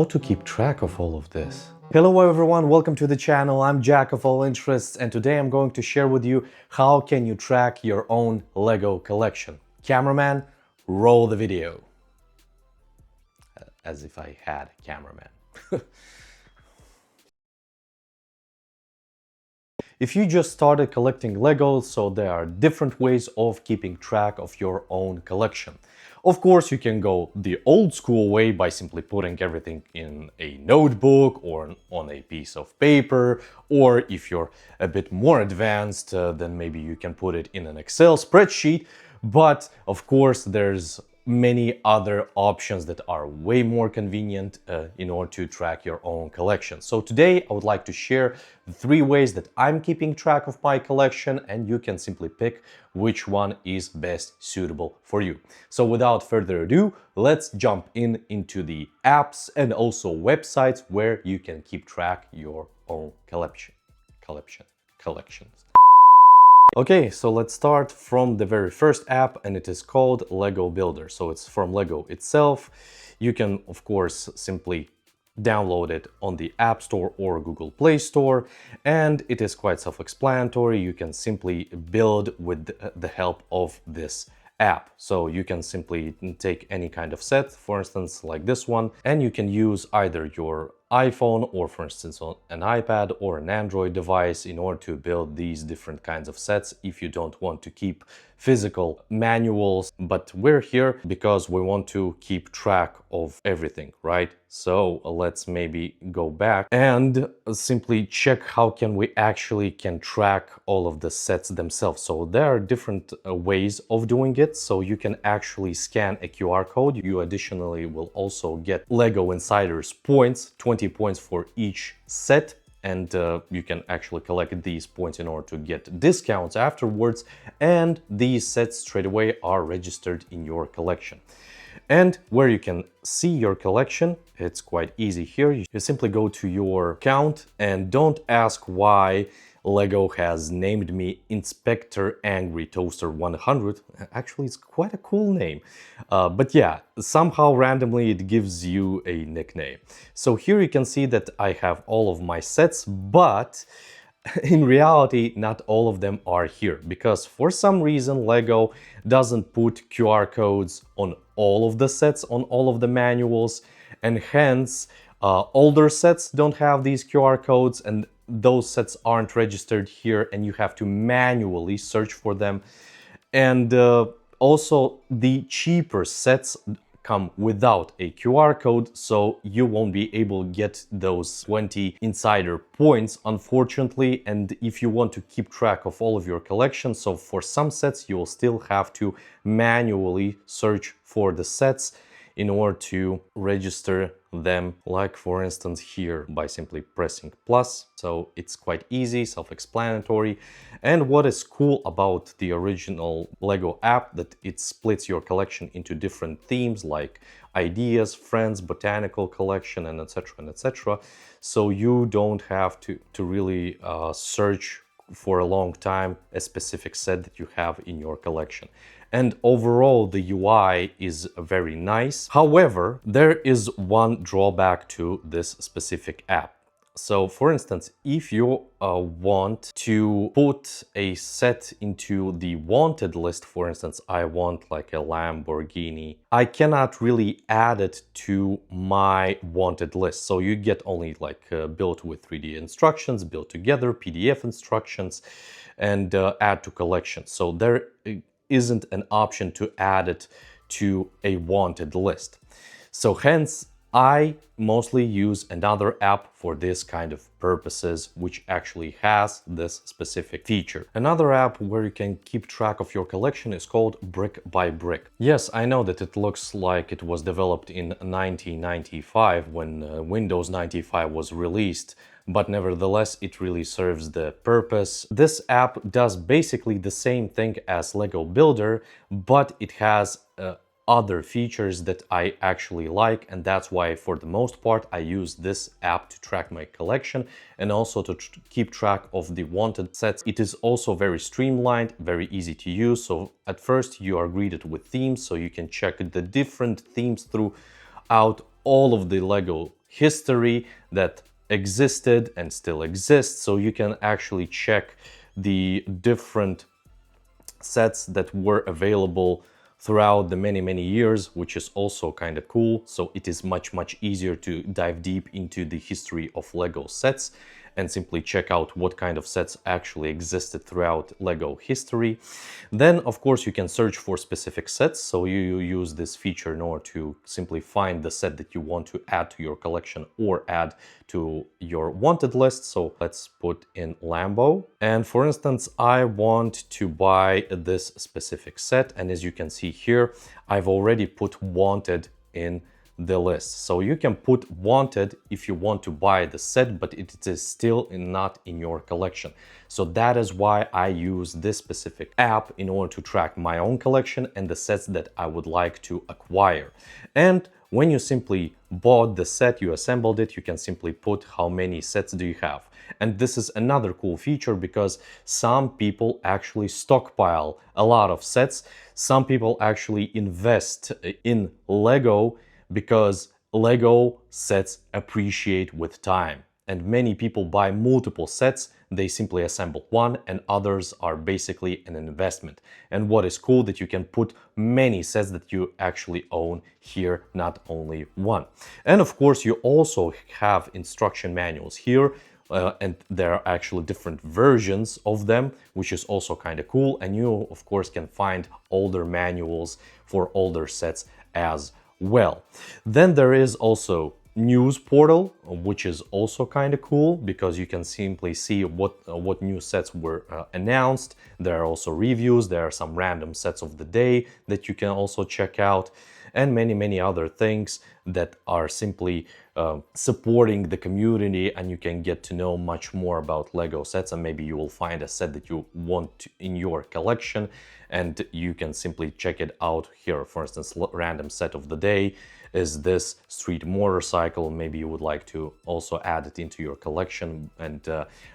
to keep track of all of this? Hello everyone, welcome to the channel. I'm Jack of all interests, and today I'm going to share with you how can you track your own Lego collection. Cameraman, roll the video. As if I had a cameraman. If you just started collecting Legos, so there are different ways of keeping track of your own collection. Of course, you can go the old school way by simply putting everything in a notebook or on a piece of paper, or if you're a bit more advanced, then maybe you can put it in an Excel spreadsheet. But of course, there's many other options that are way more convenient in order to track your own collection. So today I would like to share the 3 ways that I'm keeping track of my collection, and you can simply pick which one is best suitable for you. So without further ado, let's jump into the apps and also websites where you can keep track your own collections. Okay, so let's start from the very first app, and it is called Lego Builder. So it's from Lego itself. You can, of course, simply download it on the App Store or Google Play Store, and it is quite self-explanatory. You can simply build with the help of this app. So you can simply take any kind of set, for instance, like this one, and you can use either your iPhone or, for instance, on an iPad or an Android device in order to build these different kinds of sets if you don't want to keep physical manuals. But we're here because we want to keep track of everything, right? So let's maybe go back and simply check how can we actually track all of the sets themselves. So there are different ways of doing it. So you can actually scan a QR code. You additionally will also get Lego Insiders points, 20 points for each set, and you can actually collect these points in order to get discounts afterwards, and these sets straight away are registered in your collection. And where you can see your collection, it's quite easy here. You simply go to your account, and don't ask why Lego has named me Inspector Angry Toaster 100. Actually, it's quite a cool name. But yeah, somehow randomly it gives you a nickname. So here you can see that I have all of my sets, but in reality, not all of them are here, because for some reason Lego doesn't put QR codes on all of the sets, on all of the manuals, and hence older sets don't have these QR codes, and those sets aren't registered here, and you have to manually search for them. And also the cheaper sets come without a QR code, so you won't be able to get those 20 insider points, unfortunately. And if you want to keep track of all of your collection, so for some sets you will still have to manually search for the sets in order to register them, like for instance here by simply pressing plus. So it's quite easy, self-explanatory. And what is cool about the original Lego app, that it splits your collection into different themes like ideas, friends, botanical collection, and etc. and etc. So you don't have to really search for a long time a specific set that you have in your collection. And overall, the UI is very nice. However, there is one drawback to this specific app. So for instance, if you want to put a set into the wanted list, for instance, I want like a Lamborghini, I cannot really add it to my wanted list. So you get only like built with 3D instructions, built together, PDF instructions, and add to collection. So there isn't an option to add it to a wanted list. So hence, I mostly use another app for this kind of purposes, which actually has this specific feature. Another app where you can keep track of your collection is called Brick by Brick. Yes, I know that it looks like it was developed in 1995 when Windows 95 was released, but nevertheless it really serves the purpose. This app does basically the same thing as Lego Builder, but it has other features that I actually like, and that's why for the most part I use this app to track my collection and also to keep track of the wanted sets. It is also very streamlined, very easy to use. So at first you are greeted with themes, so you can check the different themes throughout all of the Lego history that existed and still exists. So you can actually check the different sets that were available throughout the many years, which is also kind of cool. So it is much easier to dive deep into the history of Lego sets and simply check out what kind of sets actually existed throughout Lego history. Then, of course, you can search for specific sets. So you use this feature in order to simply find the set that you want to add to your collection or add to your wanted list. So let's put in Lambo. And for instance, I want to buy this specific set. And as you can see here, I've already put wanted in the list. So you can put wanted if you want to buy the set, but it is still not in your collection. So that is why I use this specific app in order to track my own collection and the sets that I would like to acquire. And when you simply bought the set, you assembled it, you can simply put how many sets do you have. And this is another cool feature because some people actually stockpile a lot of sets. Some people actually invest in Lego because Lego sets appreciate with time. And many people buy multiple sets, they simply assemble one, and others are basically an investment. And what is cool that you can put many sets that you actually own here, not only one. And of course, you also have instruction manuals here. And there are actually different versions of them, which is also kind of cool. And you, of course, can find older manuals for older sets as well. Then there is also news portal, which is also kind of cool because you can simply see what new sets were announced. There are also reviews, there are some random sets of the day that you can also check out, and many other things that are simply supporting the community, and you can get to know much more about Lego sets, and maybe you will find a set that you want in your collection and you can simply check it out here. For instance, random set of the day is this street motorcycle. Maybe you would like to also add it into your collection, and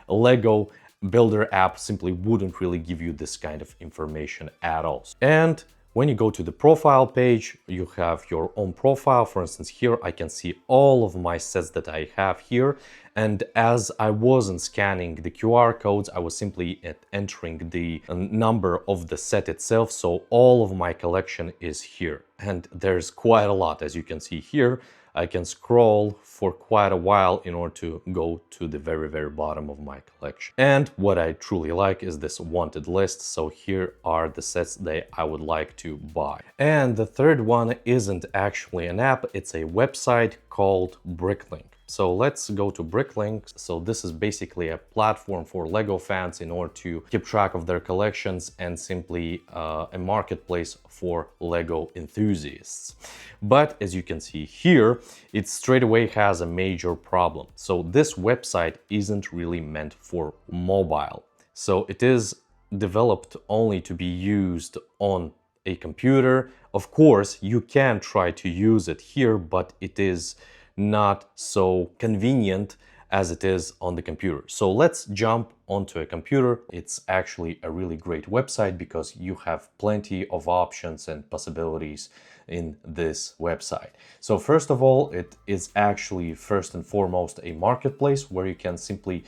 Lego Builder app simply wouldn't really give you this kind of information at all. And when you go to the profile page, you have your own profile. For instance, here I can see all of my sets that I have here. And as I wasn't scanning the QR codes, I was simply entering the number of the set itself. So all of my collection is here. And there's quite a lot, as you can see here. I can scroll for quite a while in order to go to the very bottom of my collection. And what I truly like is this wanted list. So here are the sets that I would like to buy. And the third one isn't actually an app, it's a website called BrickLink. So let's go to BrickLink. So this is basically a platform for Lego fans in order to keep track of their collections, and simply a marketplace for Lego enthusiasts. But as you can see here, it straight away has a major problem. So this website isn't really meant for mobile. So it is developed only to be used on a computer. Of course, you can try to use it here, but it is not so convenient as it is on the computer. So let's jump onto a computer. It's actually a really great website because you have plenty of options and possibilities in this website. So first of all, it is actually first and foremost a marketplace where you can simply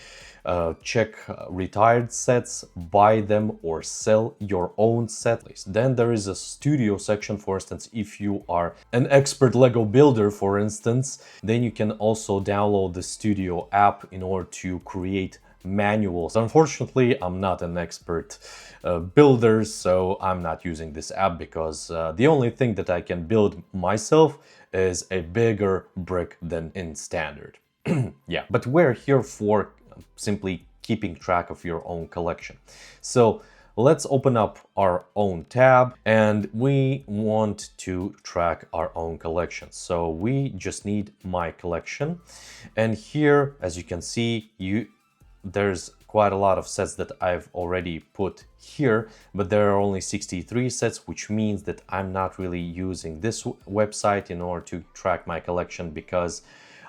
check retired sets, buy them, or sell your own set. Then there is a studio section. For instance, if you are an expert Lego builder, for instance, then you can also download the studio app in order to create manuals. Unfortunately, I'm not an expert builder, so I'm not using this app because the only thing that I can build myself is a bigger brick than in standard. Yeah, but we're here for simply keeping track of your own collection. So let's open up our own tab, and we want to track our own collection. So we just need my collection, and here, as you can see, there's quite a lot of sets that I've already put here, but there are only 63 sets, which means that I'm not really using this website in order to track my collection, because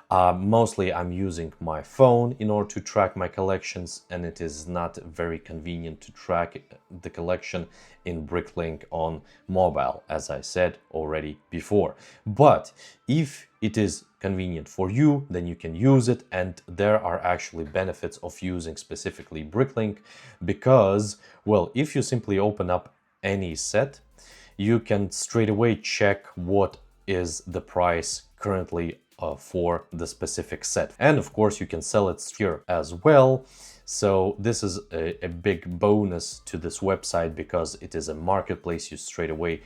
mostly I'm using my phone in order to track my collections, and it is not very convenient to track the collection in BrickLink on mobile, as I said already before. But if it is convenient for you, then you can use it. And there are actually benefits of using specifically BrickLink because, well, if you simply open up any set, you can straight away check what is the price currently for the specific set. And of course, you can sell it here as well. So this is a big bonus to this website because it is a marketplace. You straight away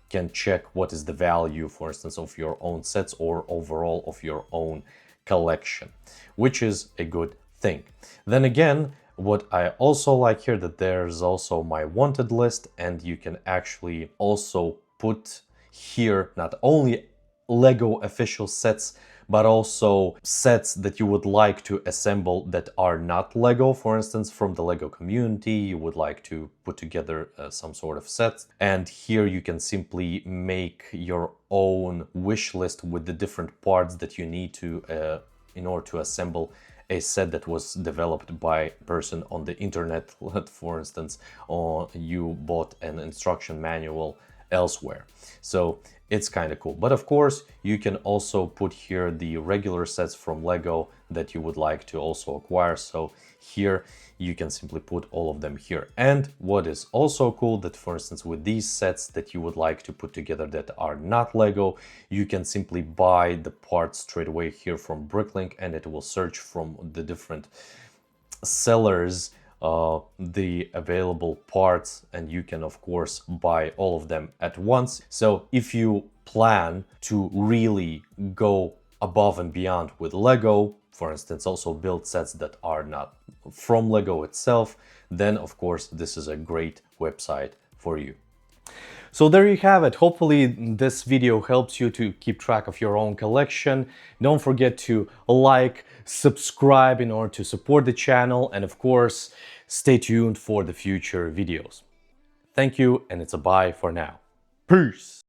can check what is the value, for instance, of your own sets or overall of your own collection, which is a good thing. Then again, what I also like here, that there's also my wanted list, and you can actually also put here not only Lego official sets, but also sets that you would like to assemble that are not Lego. For instance, from the Lego community, you would like to put together some sort of set. And here you can simply make your own wish list with the different parts that you need to in order to assemble a set that was developed by a person on the internet, for instance, or you bought an instruction manual elsewhere. So it's kind of cool. But of course, you can also put here the regular sets from Lego that you would like to also acquire. So here you can simply put all of them here. And what is also cool, that for instance, with these sets that you would like to put together that are not Lego, you can simply buy the parts straight away here from BrickLink, and it will search from the different sellers the available parts, and you can of course buy all of them at once. So if you plan to really go above and beyond with Lego, for instance, also build sets that are not from Lego itself, then of course this is a great website for you. So there you have it. Hopefully this video helps you to keep track of your own collection. Don't forget to like, subscribe in order to support the channel, and of course, stay tuned for the future videos. Thank you, and it's a bye for now. Peace!